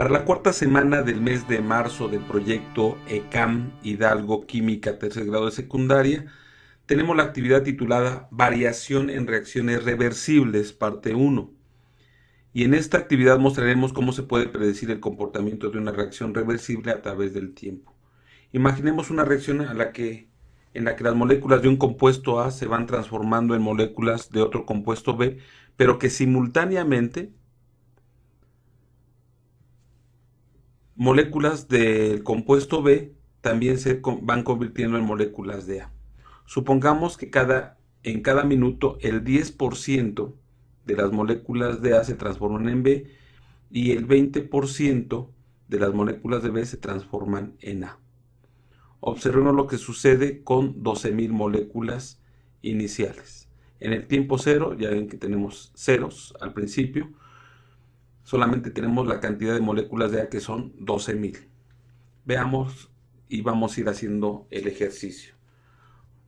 Para la cuarta semana del mes de marzo del proyecto ECAM Hidalgo Química tercer grado de secundaria, tenemos la actividad titulada Variación en reacciones reversibles, parte 1. Y en esta actividad mostraremos cómo se puede predecir el comportamiento de una reacción reversible a través del tiempo. Imaginemos una reacción en la que las moléculas de un compuesto A se van transformando en moléculas de otro compuesto B, pero que simultáneamente moléculas del compuesto B también se van convirtiendo en moléculas de A. Supongamos que en cada minuto el 10% de las moléculas de A se transforman en B y el 20% de las moléculas de B se transforman en A. Observemos lo que sucede con 12.000 moléculas iniciales. En el tiempo cero, ya ven que tenemos ceros al principio, solamente tenemos la cantidad de moléculas de A, que son 12.000. Veamos y vamos a ir haciendo el ejercicio.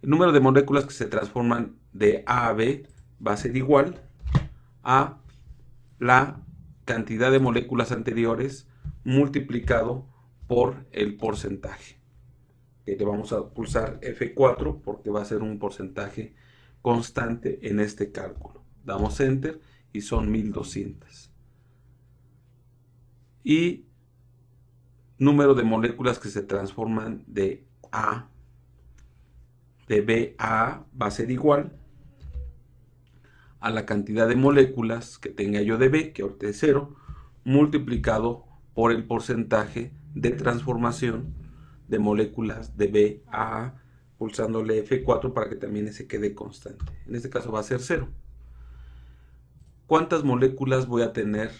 El número de moléculas que se transforman de A a B va a ser igual a la cantidad de moléculas anteriores multiplicado por el porcentaje. Le vamos a pulsar F4 porque va a ser un porcentaje constante en este cálculo. Damos Enter y son 1200. Y número de moléculas que se transforman de B a A va a ser igual a la cantidad de moléculas que tenga yo de B, que ahorita es 0, multiplicado por el porcentaje de transformación de moléculas de B a A, pulsándole F4 para que también se quede constante. En este caso va a ser 0. ¿Cuántas moléculas voy a tener?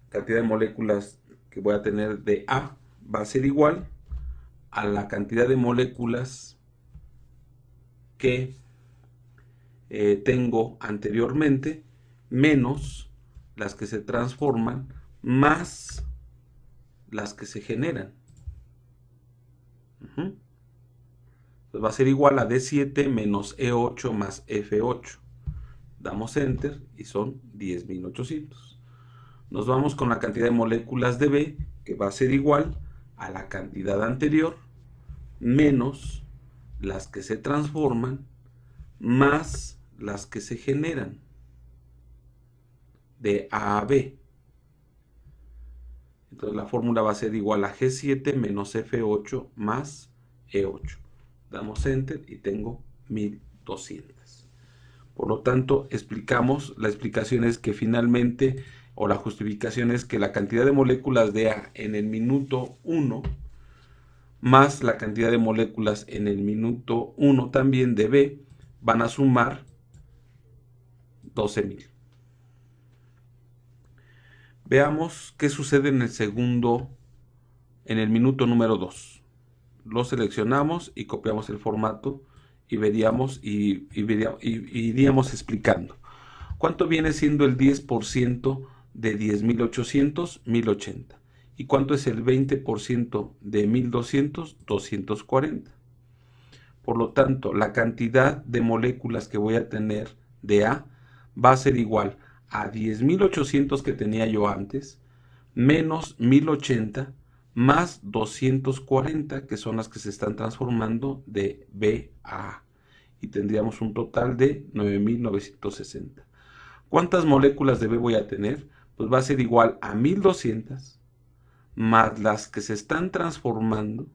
Cantidad de moléculas que voy a tener de A va a ser igual a la cantidad de moléculas que tengo anteriormente, menos las que se transforman, más las que se generan. Entonces va a ser igual a D7 menos E8 más F8. Damos Enter y son 10.800. Nos vamos con la cantidad de moléculas de B, que va a ser igual a la cantidad anterior, menos las que se transforman, más las que se generan, de A a B. Entonces la fórmula va a ser igual a G7 menos F8 más E8. Damos Enter y tengo 1200. Por lo tanto, la explicación es que finalmente, o la justificación es que la cantidad de moléculas de A en el minuto 1 más la cantidad de moléculas en el minuto 1 también de B van a sumar 12.000. Veamos qué sucede en el minuto número 2. Lo seleccionamos y copiamos el formato y iríamos explicando. ¿Cuánto viene siendo el 10% de 10.800? 1080. ¿Y cuánto es el 20% de 1200? 240. Por lo tanto, la cantidad de moléculas que voy a tener de A va a ser igual a 10.800 que tenía yo antes, menos 1080, más 240, que son las que se están transformando de B a A. Y tendríamos un total de 9.960. ¿Cuántas moléculas de B voy a tener? Pues va a ser igual a 1.200 más las que se están transformando,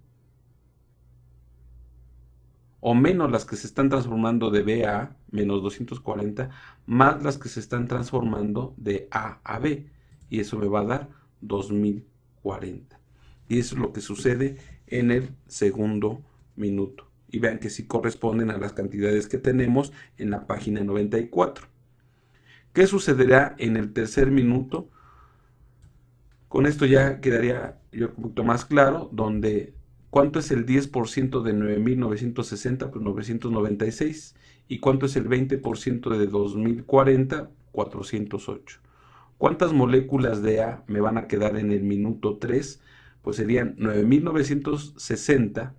o menos las que se están transformando de B a A, menos 240, más las que se están transformando de A a B. Y eso me va a dar 2040. Y eso es lo que sucede en el segundo minuto. Y vean que sí corresponden a las cantidades que tenemos en la página 94. ¿Qué sucederá en el tercer minuto? Con esto ya quedaría yo un poquito más claro, donde ¿cuánto es el 10% de 9.960? Pues 996. ¿Y cuánto es el 20% de 2040? 408. ¿Cuántas moléculas de A me van a quedar en el minuto 3? Pues serían 9.960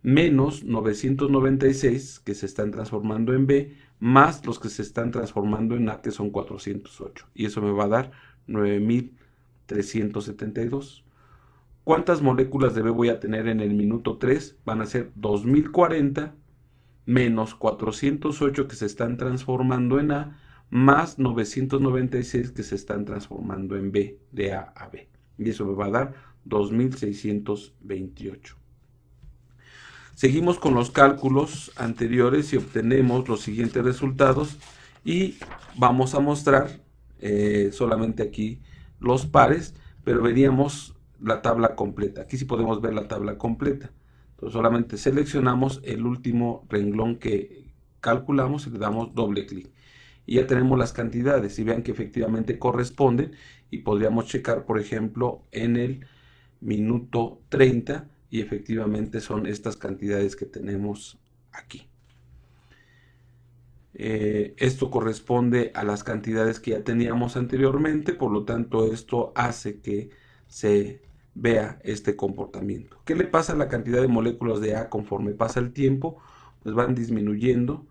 menos 996 que se están transformando en B, más los que se están transformando en A, que son 408. Y eso me va a dar 9.000 372. ¿Cuántas moléculas de B voy a tener en el minuto 3? Van a ser 2040 menos 408 que se están transformando en A, más 996 que se están transformando en B, de A a B. Y eso me va a dar 2628. Seguimos con los cálculos anteriores y obtenemos los siguientes resultados. Y vamos a mostrar solamente aquí los pares, pero veríamos la tabla completa. Aquí sí podemos ver la tabla completa. Entonces solamente seleccionamos el último renglón que calculamos y le damos doble clic. Y ya tenemos las cantidades y vean que efectivamente corresponden, y podríamos checar, por ejemplo, en el minuto 30 y efectivamente son estas cantidades que tenemos aquí. Esto corresponde a las cantidades que ya teníamos anteriormente, por lo tanto esto hace que se vea este comportamiento. ¿Qué le pasa a la cantidad de moléculas de A conforme pasa el tiempo? Pues van disminuyendo.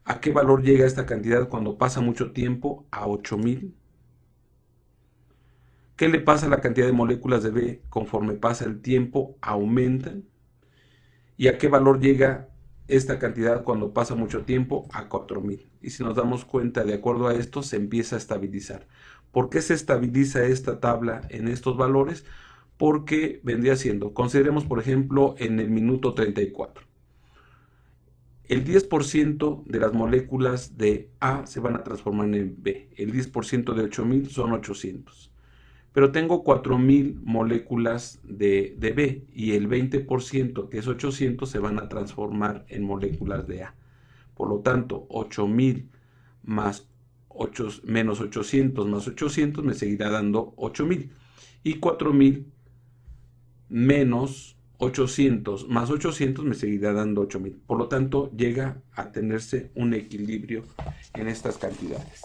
¿A qué valor llega esta cantidad cuando pasa mucho tiempo? A 8000. ¿Qué le pasa a la cantidad de moléculas de B conforme pasa el tiempo? Aumentan. ¿Y a qué valor llega esta cantidad cuando pasa mucho tiempo? A 4000. Y si nos damos cuenta, de acuerdo a esto, se empieza a estabilizar. ¿Por qué se estabiliza esta tabla en estos valores? Porque vendría siendo, consideremos por ejemplo en el minuto 34. El 10% de las moléculas de A se van a transformar en B. El 10% de 8000 son 800. Pero tengo 4000 moléculas de B y el 20%, que es 800, se van a transformar en moléculas de A. Por lo tanto, 8000 más 8, menos 800 más 800 me seguirá dando 8000. Y 4000 menos 800 más 800 me seguirá dando 8000. Por lo tanto, llega a tenerse un equilibrio en estas cantidades.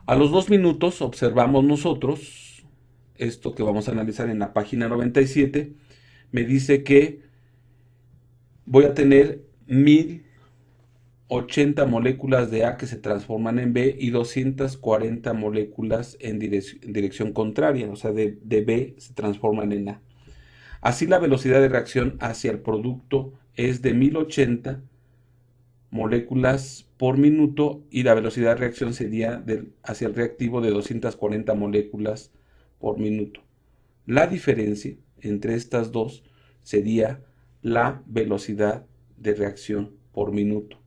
A los 2 minutos observamos nosotros, esto que vamos a analizar en la página 97, me dice que voy a tener 1080 moléculas de A que se transforman en B y 240 moléculas en dirección contraria, o sea, de B se transforman en A. Así la velocidad de reacción hacia el producto es de 1080 moléculas por minuto y la velocidad de reacción sería hacia el reactivo de 240 moléculas por minuto. La diferencia entre estas dos sería la velocidad de reacción por minuto.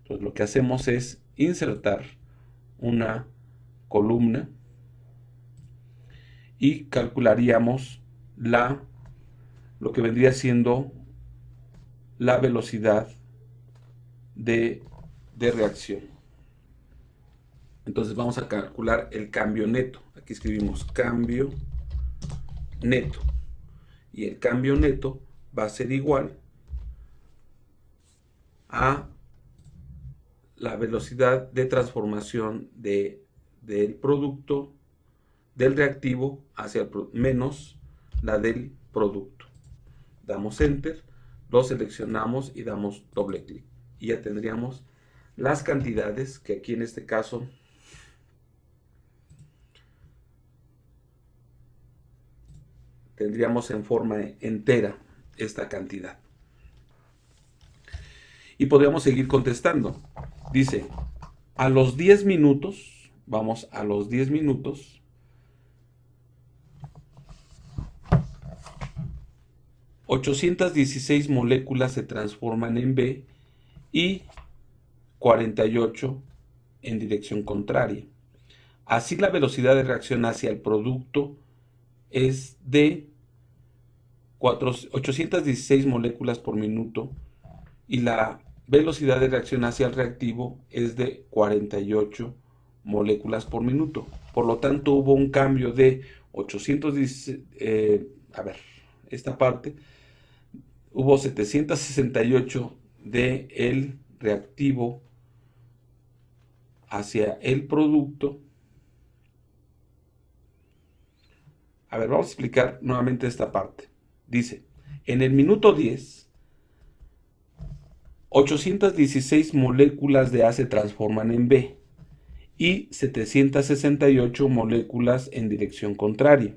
Entonces lo que hacemos es insertar una columna y calcularíamos lo que vendría siendo la velocidad de reacción. Entonces vamos a calcular el cambio neto. Aquí escribimos cambio neto. Y el cambio neto va a ser igual a la velocidad de transformación del producto, del reactivo hacia el menos la del producto. Damos enter, lo seleccionamos y damos doble clic. Y ya tendríamos las cantidades que aquí en este caso tendríamos en forma entera esta cantidad. Y podríamos seguir contestando. Dice, a los 10 minutos, vamos a los 10 minutos, ...816 moléculas se transforman en B y 48 en dirección contraria. Así la velocidad de reacción hacia el producto es de 816 moléculas por minuto y la velocidad de reacción hacia el reactivo es de 48 moléculas por minuto. Por lo tanto, hubo un cambio de 816, esta parte, hubo 768 de el reactivo hacia el producto. Vamos a explicar nuevamente esta parte. Dice, en el minuto 10, 816 moléculas de A se transforman en B y 768 moléculas en dirección contraria.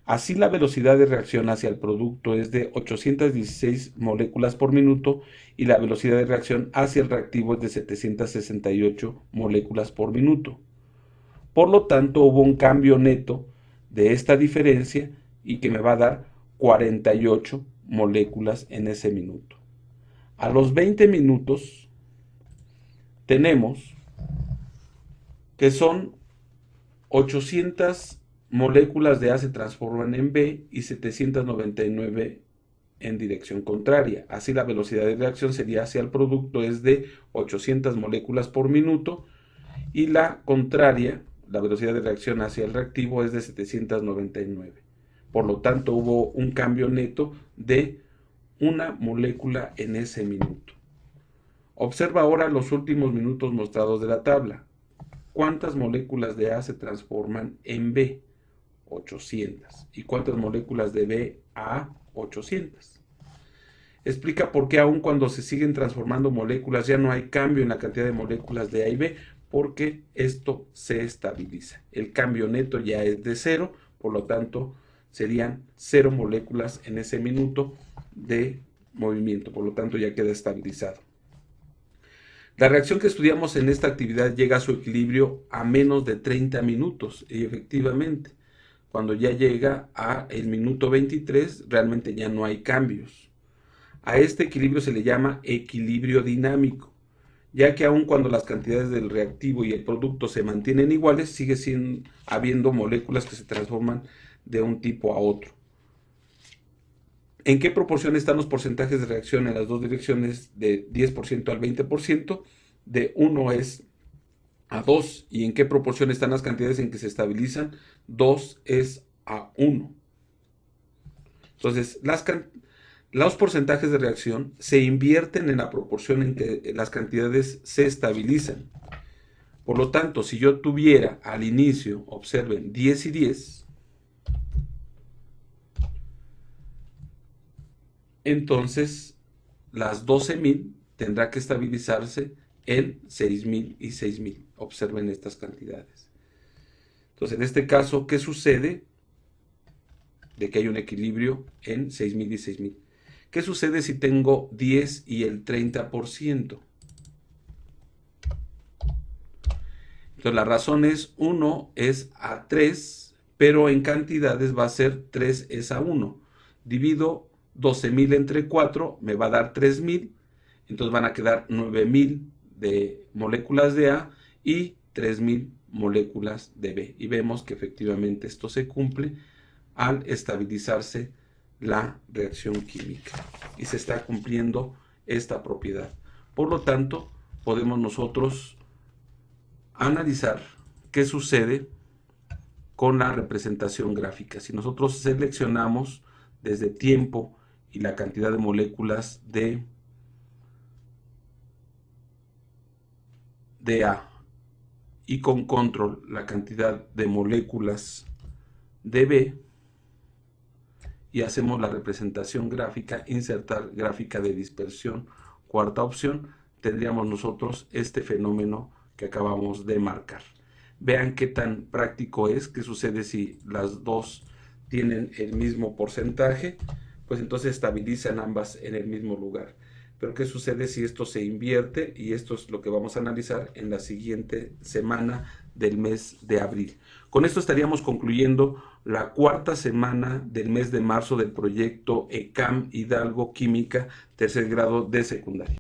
Así, la velocidad de reacción hacia el producto es de 816 moléculas por minuto y la velocidad de reacción hacia el reactivo es de 768 moléculas por minuto. Por lo tanto, hubo un cambio neto de esta diferencia y que me va a dar 48 moléculas en ese minuto. A los 20 minutos tenemos que son 800 moléculas de A se transforman en B y 799 en dirección contraria. Así, la velocidad de reacción sería hacia el producto es de 800 moléculas por minuto y la contraria, la velocidad de reacción hacia el reactivo es de 799. Por lo tanto, hubo un cambio neto de una molécula en ese minuto. Observa ahora los últimos minutos mostrados de la tabla. ¿Cuántas moléculas de A se transforman en B? 800. ¿Y cuántas moléculas de B a 800? Explica por qué aun cuando se siguen transformando moléculas ya no hay cambio en la cantidad de moléculas de A y B, porque esto se estabiliza. El cambio neto ya es de 0, por lo tanto serían 0 moléculas en ese minuto de movimiento, por lo tanto ya queda estabilizado. La reacción que estudiamos en esta actividad llega a su equilibrio a menos de 30 minutos y efectivamente, cuando ya llega a el minuto 23, realmente ya no hay cambios. A este equilibrio se le llama equilibrio dinámico, ya que aun cuando las cantidades del reactivo y el producto se mantienen iguales, sigue habiendo moléculas que se transforman de un tipo a otro. ¿En qué proporción están los porcentajes de reacción en las dos direcciones? De 10% al 20%, de 1 es a 2. ¿Y en qué proporción están las cantidades en que se estabilizan? 2 es a 1. Entonces, los porcentajes de reacción se invierten en la proporción en que las cantidades se estabilizan. Por lo tanto, si yo tuviera al inicio, observen, 10 y 10, entonces las 12.000 tendrá que estabilizarse en 6.000 y 6.000. Observen estas cantidades. Entonces, en este caso, ¿qué sucede? De que hay un equilibrio en 6.000 y 6.000. ¿Qué sucede si tengo 10 y el 30%? Entonces, la razón es 1 es a 3, pero en cantidades va a ser 3 es a 1. Divido 12.000 entre 4, me va a dar 3.000. Entonces van a quedar 9.000 de moléculas de A y 3.000 moléculas de B. Y vemos que efectivamente esto se cumple al estabilizarse la reacción química. Y se está cumpliendo esta propiedad. Por lo tanto, podemos nosotros analizar qué sucede con la representación gráfica. Si nosotros seleccionamos desde tiempo y la cantidad de moléculas de A y con control la cantidad de moléculas de B y hacemos la representación gráfica, insertar gráfica de dispersión, cuarta opción, tendríamos nosotros este fenómeno que acabamos de marcar. Vean qué tan práctico es, qué sucede si las dos tienen el mismo porcentaje, pues entonces estabilizan ambas en el mismo lugar. Pero ¿qué sucede si esto se invierte? Y esto es lo que vamos a analizar en la siguiente semana del mes de abril. Con esto estaríamos concluyendo la cuarta semana del mes de marzo del proyecto ECAM Hidalgo Química, tercer grado de secundaria.